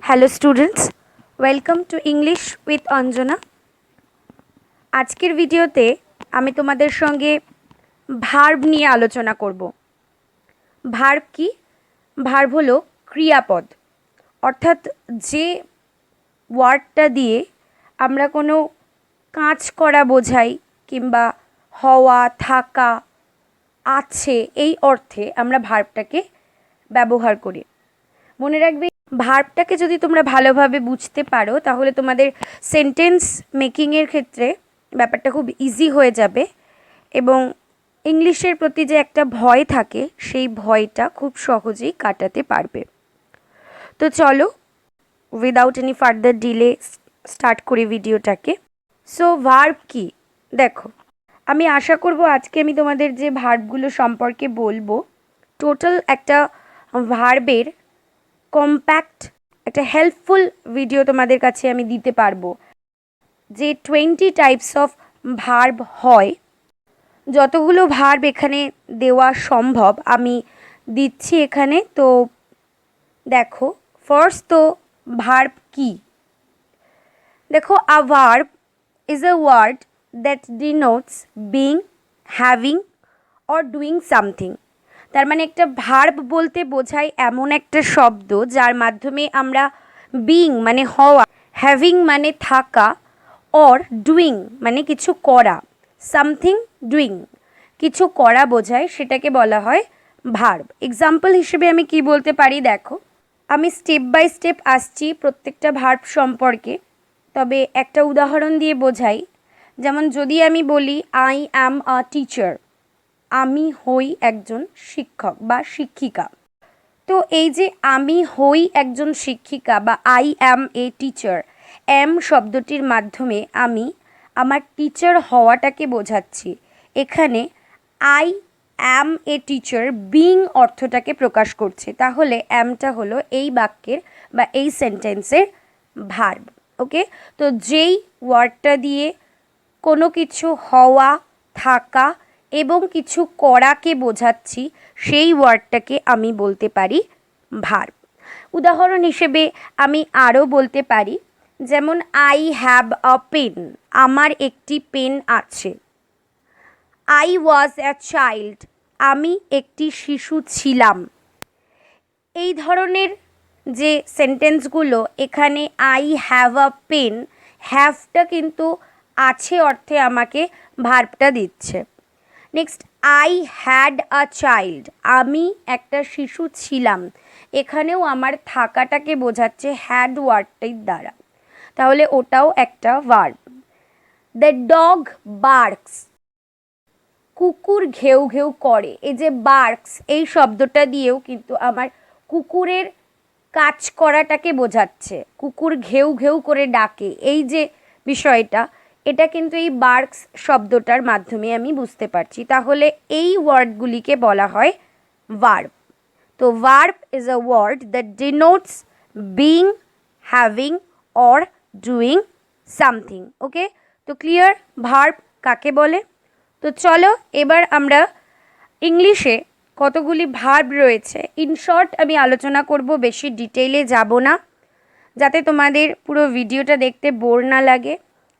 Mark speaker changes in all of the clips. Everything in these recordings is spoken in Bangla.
Speaker 1: Hello students, welcome to English with Anjana. আজকের ভিডিওতে আমি তোমাদের সঙ্গে ভার্ব নিয়ে আলোচনা করব। ভার্ব কি? ভার্ব হলো ক্রিয়াপদ, অর্থাৎ যে ওয়ার্ডটা দিয়ে আমরা কোনো কাজ করা বোঝাই কিংবা হওয়া, থাকা, আছে এই অর্থে আমরা ভার্বটাকে ব্যবহার করি। মনে রাখবে, ভার্বটাকে যদি তোমরা ভালোভাবে বুঝতে পারো তাহলে তোমাদের সেন্টেন্স মেকিংয়ের ক্ষেত্রে ব্যাপারটা খুব ইজি হয়ে যাবে এবং ইংলিশের প্রতি যে একটা ভয় থাকে সেই ভয়টা খুব সহজেই কাটাতে পারবে। তো চলো, without any further delay start করি ভিডিওটাকে। সো ভার্ব কি? দেখো, আমি আশা করব আজকে আমি তোমাদের যে ভার্বগুলো সম্পর্কে বলবো, টোটাল একটা ভার্বের কম্প্যাক্ট একটা হেল্পফুল ভিডিও তোমাদের কাছে আমি দিতে পারবো। যে 20 টাইপস অফ ভার্ব হয়, যতগুলো ভার্ব এখানে দেওয়া সম্ভব আমি দিচ্ছি এখানে। তো দেখো, ফার্স্ট তো ভার্ব কি? দেখো, a verb is a word that denotes being, having or doing something. তার মানে একটা ভার্ব বলতে বোঝায় এমন একটা শব্দ যার মাধ্যমে আমরা বিং মানে হওয়া, হ্যাভিং মানে থাকা, অর ডুইং মানে কিছু করা, সামথিং ডুইং কিছু করা বোঝায়, সেটাকে বলা হয় ভার্ব। এক্সাম্পল হিসেবে আমি কি বলতে পারি? দেখো, আমি স্টেপ বাই স্টেপ আসছি প্রত্যেকটা ভার্ব সম্পর্কে, তবে একটা উদাহরণ দিয়ে বোঝাই। যেমন যদি আমি বলি আই অ্যাম আ টিচার, আমি হই একজন শিক্ষক বা শিক্ষিকা। তো এই যে আমি হই একজন শিক্ষিকা বা আই অ্যাম এ টিচার, অ্যাম শব্দটির মাধ্যমে আমি আমার টিচার হওয়াটাকে বোঝাচ্ছি। এখানে I am a teacher being অর্থটাকে প্রকাশ করছে। তাহলে অ্যামটা হলো এই বাক্যের বা এই সেন্টেন্সের ভার্ব। ওকে, তো যেই ওয়ার্ডটা দিয়ে কোনো কিছু হওয়া, থাকা এবং কিছু করাকে বোঝাচ্ছি, সেই ওয়ার্ডটাকে আমি বলতে পারি ভার্ব। উদাহরণ হিসেবে আমি আরও বলতে পারি, যেমন আই হ্যাভ আ পেন, আমার একটি পেন আছে। আই ওয়াজ অ্যা চাইল্ড, আমি একটি শিশু ছিলাম। এই ধরনের যে সেন্টেন্সগুলো, এখানে আই হ্যাভ আ পেন, হ্যাভটা কিন্তু আছে অর্থে আমাকে ভার্বটা দিচ্ছে। Next, I had a child, আমি একটা শিশু ছিলাম, এখানেও আমার থাকাটাকে বোঝাচ্ছে হ্যাড ওয়ার্ডটির দ্বারা, তাহলে ওটাও একটা ভার্ব। দ্য ডগ বার্কস, কুকুর ঘেউ ঘেউ করে। এই যে বার্কস এই শব্দটা দিয়েও কিন্তু আমার কুকুরের কাজ করাটাকে বোঝাচ্ছে, কুকুর ঘেউ ঘেউ করে ডাকে, এই যে বিষয়টা, এটা কিন্তু এই বার্কস শব্দটার মাধ্যমে আমি বুঝতে পারছি। তাহলে এই ওয়ার্ডগুলিকে বলা হয় ভার্ব। তো verb is a word that denotes being, having or doing something. Okay, তো ক্লিয়ার ভার্ব কাকে বলে? তো চলো এবার আমরা ইংলিশে কতগুলি ভার্ব রয়েছে ইন শর্ট আমি আলোচনা করব, বেশি ডিটেইলে যাব না, যাতে তোমাদের পুরো ভিডিওটা দেখতে বোর না লাগে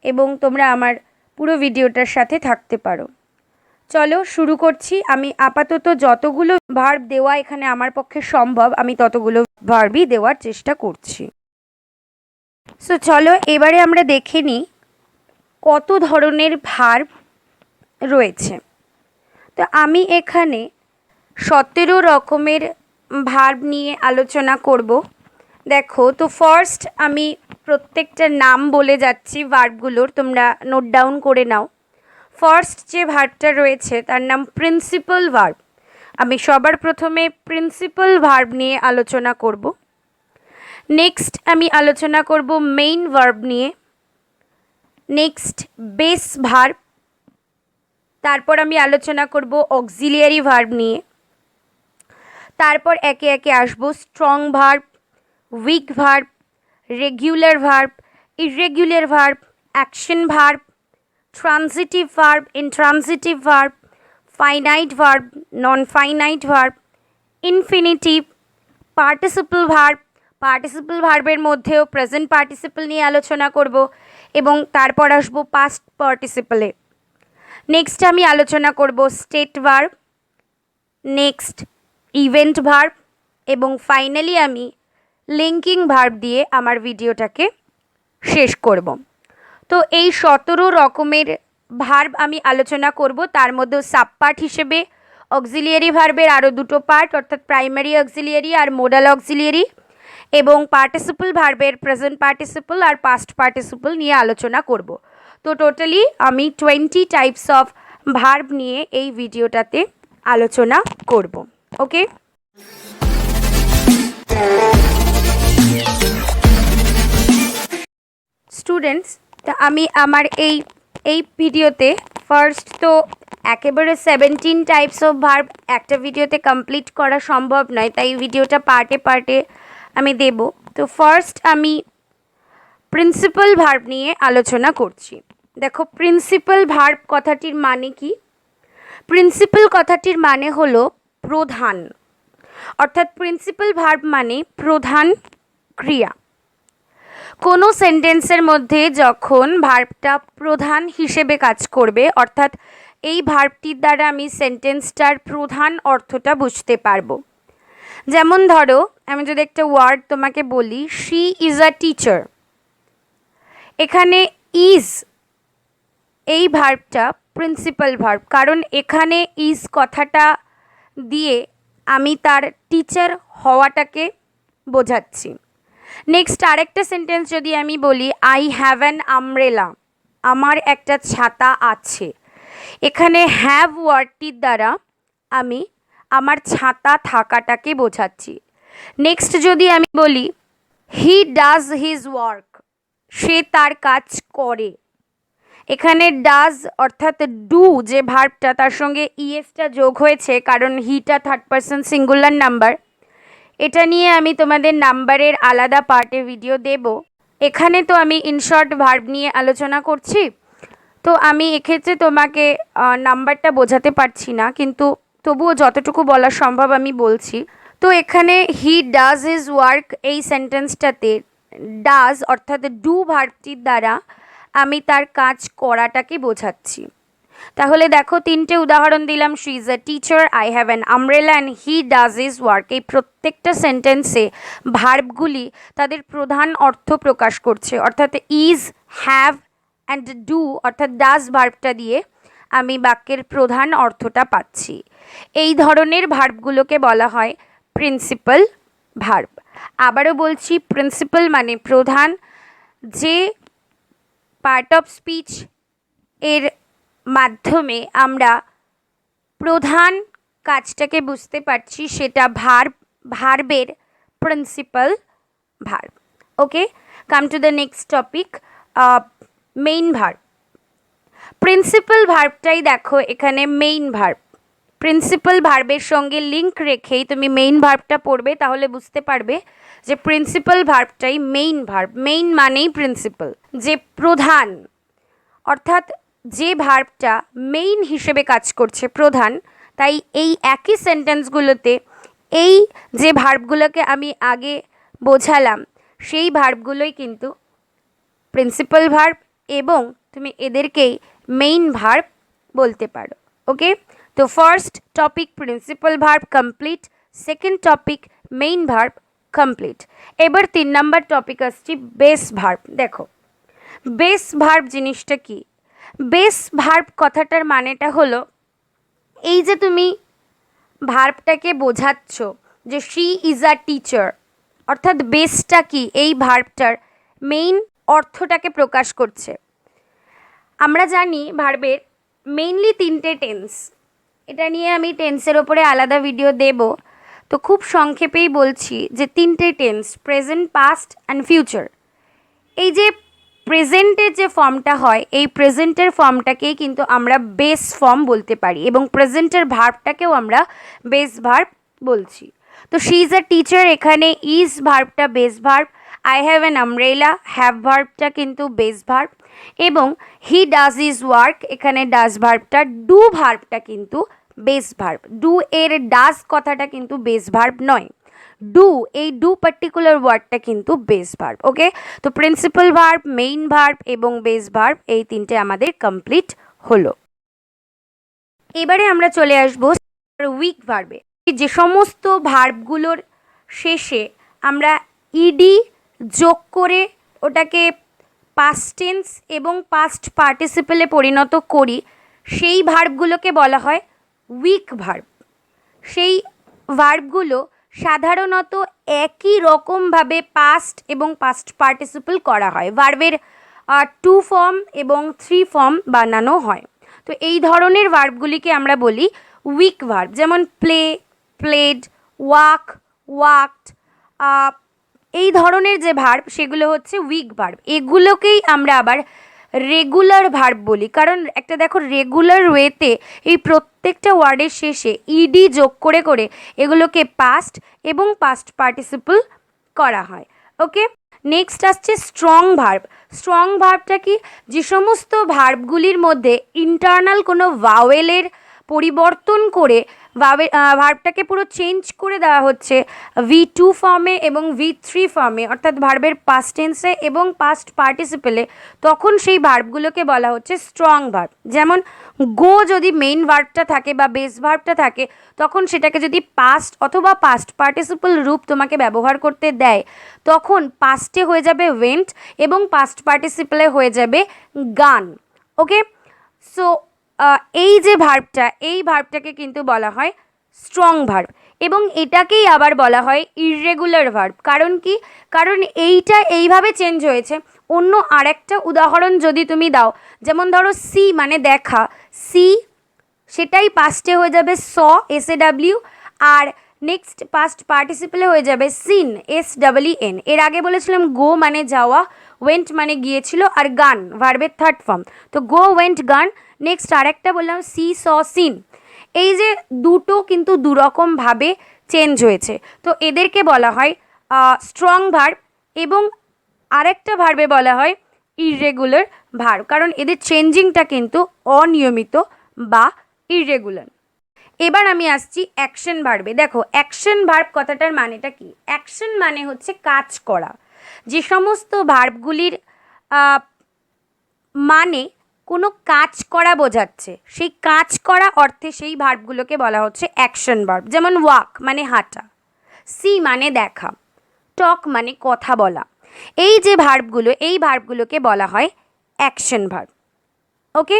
Speaker 1: এবং তোমরা আমার পুরো ভিডিওটার সাথে থাকতে পারো। চলো শুরু করছি। আমি আপাতত যতগুলো ভার্ব দেওয়া এখানে আমার পক্ষে সম্ভব আমি ততগুলো ভার্বই দেওয়ার চেষ্টা করছি। সো চলো এবারে আমরা দেখে নিই কত ধরনের ভার্ব রয়েছে। তো আমি এখানে 17 রকমের ভার্ব নিয়ে আলোচনা করব। দেখো, তো ফার্স্ট আমি প্রত্যেকটা নাম বলে যাচ্ছি ভার্বগুলোর, তোমরা নোট ডাউন করে নাও। ফার্স্ট যে ভার্বটা রয়েছে তার নাম প্রিন্সিপাল ভার্ব। আমি সবার প্রথমে প্রিন্সিপাল ভার্ব নিয়ে আলোচনা করব। নেক্সট আমি আলোচনা করব মেইন ভার্ব নিয়ে। Next base verb. তারপর আমি আলোচনা করব অক্সিলিয়ারি ভার্ব নিয়ে। তারপর একে একে আসবো strong verb, week verb, regular verb, irregular verb, action verb, transitive verb, intransitive verb, finite verb, non finite verb, infinitive, participle verb, participle ভার্বের মধ্যেও প্রেজেন্ট পার্টিসিপল নিয়ে আলোচনা করব এবং তারপর আসবো পাস্ট পার্টিসিপলে। নেক্সট আমি আলোচনা করব state verb, next event verb এবং ফাইনালি আমি লিঙ্কিং ভার্ব দিয়ে আমার ভিডিওটাকে শেষ করব। তো এই 17 রকমের ভার্ব আমি আলোচনা করব, তার মধ্যে সাবপার্ট হিসেবে অক্সিলিয়ারি ভার্বের আরও দুটো পার্ট, অর্থাৎ প্রাইমারি অক্সিলিয়ারি আর মোডাল অক্সিলিয়ারি, এবং পার্টিসিপল ভার্বের প্রেজেন্ট পার্টিসিপল আর পাস্ট পার্টিসিপল নিয়ে আলোচনা করব। তো টোটালি আমি 20 টাইপস অফ ভার্ব নিয়ে এই ভিডিওটাতে আলোচনা করব। ওকে, স্টুডেন্টস, তা আমি আমার এই ভিডিওতে ফার্স্ট তো একেবারে 17 টাইপস অফ ভার্ব একটা ভিডিওতে কমপ্লিট করা সম্ভব নয়, তাই ভিডিওটা পার্টে পার্টে আমি দেব। তো ফার্স্ট আমি প্রিন্সিপাল ভার্ব নিয়ে আলোচনা করছি। দেখো, প্রিন্সিপাল ভার্ব কথাটির মানে কি? প্রিন্সিপাল কথাটির মানে হলো প্রধান, অর্থাৎ প্রিন্সিপাল ভার্ব মানে প্রধান ক্রিয়া। কোনো সেন্টেন্সের মধ্যে যখন ভার্বটা প্রধান হিসেবে কাজ করবে, অর্থাৎ এই ভার্বটির দ্বারা আমি সেন্টেন্সটার প্রধান অর্থটা বুঝতে পারবো। যেমন ধরো, আমি যদি একটা ওয়ার্ড তোমাকে বলি, শি ইজ আ টিচার, এখানে ইজ এই ভার্বটা প্রিন্সিপাল ভার্ব, কারণ এখানে ইজ কথাটা দিয়ে আমি তার টিচার হওয়াটাকে বোঝাচ্ছি। নেক্সট আরেকটা সেন্টেন্স যদি আমি বলি, আই হ্যাভ অ্যান আমব্রেলা, আমার একটা ছাতা আছে, এখানে হ্যাভ ওয়ার্ডটির দ্বারা আমি আমার ছাতা থাকাটাকে বোঝাচ্ছি। নেক্সট যদি আমি বলি, হি ডাজ হিজ ওয়ার্ক, সে তার কাজ করে, এখানে ডাজ অর্থাৎ ডু যে ভার্বটা, তার সঙ্গে ইএসটা যোগ হয়েছে কারণ হিটা থার্ড পারসন সিঙ্গুলার নাম্বার। এটা নিয়ে আমি তোমাদের নাম্বারের আলাদা পার্টে ভিডিও দেব। এখানে তো আমি ইনশর্ট ভার্ব নিয়ে আলোচনা করছি, তো আমি এক্ষেত্রে তোমাকে নাম্বারটা বোঝাতে পারছি না, কিন্তু তবুও যতটুকু বলা সম্ভব আমি বলছি। তো এখানে হি ডাজ হিজ ওয়ার্ক এই সেন্টেন্সটাতে ডাজ অর্থাৎ ডু ভার্বটির দ্বারা আমি তার কাজ করাটাকে বোঝাচ্ছি। তাহলে দেখো, 3টে উদাহরণ দিলাম, she is a teacher, I have an umbrella and he does his work. এই প্রত্যেকটা সেন্টেন্সে ভার্বগুলি তাদের প্রধান অর্থ প্রকাশ করছে, অর্থাৎ ইজ, হ্যাভ অ্যান্ড ডু অর্থাৎ ডাজ ভার্বটা দিয়ে আমি বাক্যের প্রধান অর্থটা পাচ্ছি। এই ধরনের ভার্বগুলোকে বলা হয় প্রিন্সিপাল ভার্ব। আবারও বলছি, প্রিন্সিপাল মানে প্রধান, যে পার্ট অফ স্পিচ এর মাধ্যমে আমরা প্রধান কাজটাকে বুঝতে পারছি, সেটা ভার্বের principal verb. Okay, come to the next topic, main verb. Principal ভার্বটাই দেখো এখানে মেইন ভার্ব। প্রিন্সিপাল ভার্বের সঙ্গে লিঙ্ক রেখেই তুমি মেইন ভার্বটা পড়বে, তাহলে বুঝতে পারবে যে প্রিন্সিপাল ভার্বটাই মেইন ভার্ব। মেইন মানেই প্রিন্সিপাল, যে প্রধান, অর্থাৎ যে ভার্বটা মেইন হিসেবে কাজ করছে, প্রধান। তাই এই একই সেন্টেন্সগুলোতে এই যে ভার্বগুলোকে আমি আগে বোঝালাম, সেই ভার্বগুলোই কিন্তু প্রিন্সিপাল ভার্ব এবং তুমি এদেরকেই মেইন ভার্ব বলতে পারো। ওকে, তো first topic principal verb complete, second topic main verb complete. এবার 3 নম্বর টপিক আসছি বেস ভার্ব। দেখো, বেস ভার্ব জিনিসটা কি? বেস ভার্ব কথাটার মানেটা হলো, এই যে তুমি ভার্বটাকে বোঝাচ্ছ যে শি ইজ আ টিচার, অর্থাৎ বেসটা কি? এই ভার্বটার মেইন অর্থটাকে প্রকাশ করছে। আমরা জানি ভার্বের মেইনলি 3টে টেন্স, এটা নিয়ে আমি টেন্সের ওপরে আলাদা ভিডিও দেব। তো খুব সংক্ষেপেই বলছি যে 3টে tense, present, past and future. এই যে প্রেজেন্টের যে ফর্মটা হয়, এই প্রেজেন্টের ফর্মটাকেই কিন্তু আমরা বেস ফর্ম বলতে পারি এবং প্রেজেন্টের ভার্বটাকেও আমরা বেস ভার্ব বলছি। তো শি ইজ আ টিচার, এখানে ইজ ভার্বটা base verb, I have an umbrella have ভার্বটা কিন্তু বেস ভার্ব, এবং হি ডাজ ইজ ওয়ার্ক, এখানে ডাজ ভার্বটা, ডু ভার্বটা কিন্তু বেস ভার্ব। ডু এর ডাজ কথাটা কিন্তু বেস ভার্ব নয়। ডু, এই ডু পার্টিকুলার ওয়ার্ডটা কিন্তু বেস ভার্ব। ওকে, তো প্রিন্সিপাল ভার্ব, মেইন ভার্ব এবং বেস ভার্ব এই তিনটে আমাদের কমপ্লিট হলো। এবারে আমরা চলে আসবো উইক ভার্বে। যে সমস্ত ভার্বগুলোর শেষে আমরা ইডি যোগ করে ওটাকে পাস্ট টেন্স এবং পাস্ট পার্টিসিপেলে পরিণত করি, সেই ভার্বগুলোকে বলা হয় উইক ভার্ব। সেই ভার্বগুলো সাধারণত একই রকমভাবে পাস্ট এবং পাস্ট পার্টিসিপল করা হয়, ভার্বের 2 ফর্ম এবং 3 ফর্ম বানানো হয়। তো এই ধরনের ভার্বগুলিকে আমরা বলি উইক ভার্ব, যেমন প্লে, প্লেড, ওয়াক, ওয়াকড। এই ধরনের যে ভার্ব সেগুলো হচ্ছে উইক ভার্ব। এগুলোকেই আমরা আবার রেগুলার ভার্ব বলি, কারণ একটা দেখো রেগুলার ওয়েতে এই প্রত্যেকটা ওয়ার্ডের শেষে ইডি যোগ করে করে এগুলোকে পাস্ট এবং পাস্ট পার্টিসিপল করা হয়। ওকে, নেক্সট আসছে স্ট্রং ভার্ব। স্ট্রং ভার্বটা কি? যে সমস্ত ভার্বগুলির মধ্যে ইন্টারনাল কোনো ভাওয়েলের পরিবর্তন করে ভার্বটাকে পুরো চেঞ্জ করে দেওয়া হচ্ছে V2 ফর্মে এবং V3 ফর্মে, অর্থাৎ ভার্বের পাস্ট টেন্সে এবং পাস্ট পার্টিসিপেলে, তখন সেই ভার্বগুলোকে বলা হচ্ছে স্ট্রং ভার্ব। যেমন গো যদি মেইন ভার্বটা থাকে বা বেস ভার্বটা থাকে, তখন সেটাকে যদি পাস্ট অথবা পাস্ট পার্টিসিপল রূপ তোমাকে ব্যবহার করতে দেয়, তখন পাস্টে হয়ে যাবে ওয়েন্ট এবং পাস্ট পার্টিসিপলে হয়ে যাবে গান। ওকে, সো এই যে ভার্বটা, এই ভার্বটাকে কিন্তু বলা হয় স্ট্রং ভার্ব, এবং এটাকেই আবার বলা হয় ইররেগুলার ভার্ব। কারণ কি? কারণ এইটা এইভাবে চেঞ্জ হয়েছে। অন্য আরেকটা উদাহরণ যদি তুমি দাও, যেমন ধরো সি মানে দেখা, সি সেটাই পাস্টে হয়ে যাবে স, SAW, আর নেক্সট পাস্ট পার্টিসিপলে হয়ে যাবে সিন, SEEN। এর আগে বলেছিলাম গো মানে যাওয়া, ওয়েন্ট মানে গিয়েছিল, আর গান ভার্বের থার্ড ফর্ম। তো গো, ওয়েন্ট, গান। নেক্সট আরেকটা বললাম সি, স, সিন। এই যে দুটো কিন্তু দুরকমভাবে চেঞ্জ হয়েছে, তো এদেরকে বলা হয় স্ট্রং ভার্ব, এবং আরেকটা ভার্বে বলা হয় ইররেগুলার ভার্ব, কারণ এদের চেঞ্জিংটা কিন্তু অনিয়মিত বা ইররেগুলার। এবার আমি আসছি অ্যাকশন ভার্বে। দেখো, অ্যাকশন ভার্ব কথাটার মানেটা কি? অ্যাকশন মানে হচ্ছে কাজ করা। যে সমস্ত ভার্বগুলির মানে কোনো কাজ করা বোঝাচ্ছে, সেই কাজ করা অর্থে সেই ভার্বগুলোকে বলা হচ্ছে অ্যাকশন ভার্ব। যেমন ওয়াক মানে হাঁটা, সি মানে দেখা, টক মানে কথা বলা। এই যে ভার্বগুলো, এই ভার্বগুলোকে বলা হয় অ্যাকশন ভার্ব। ওকে,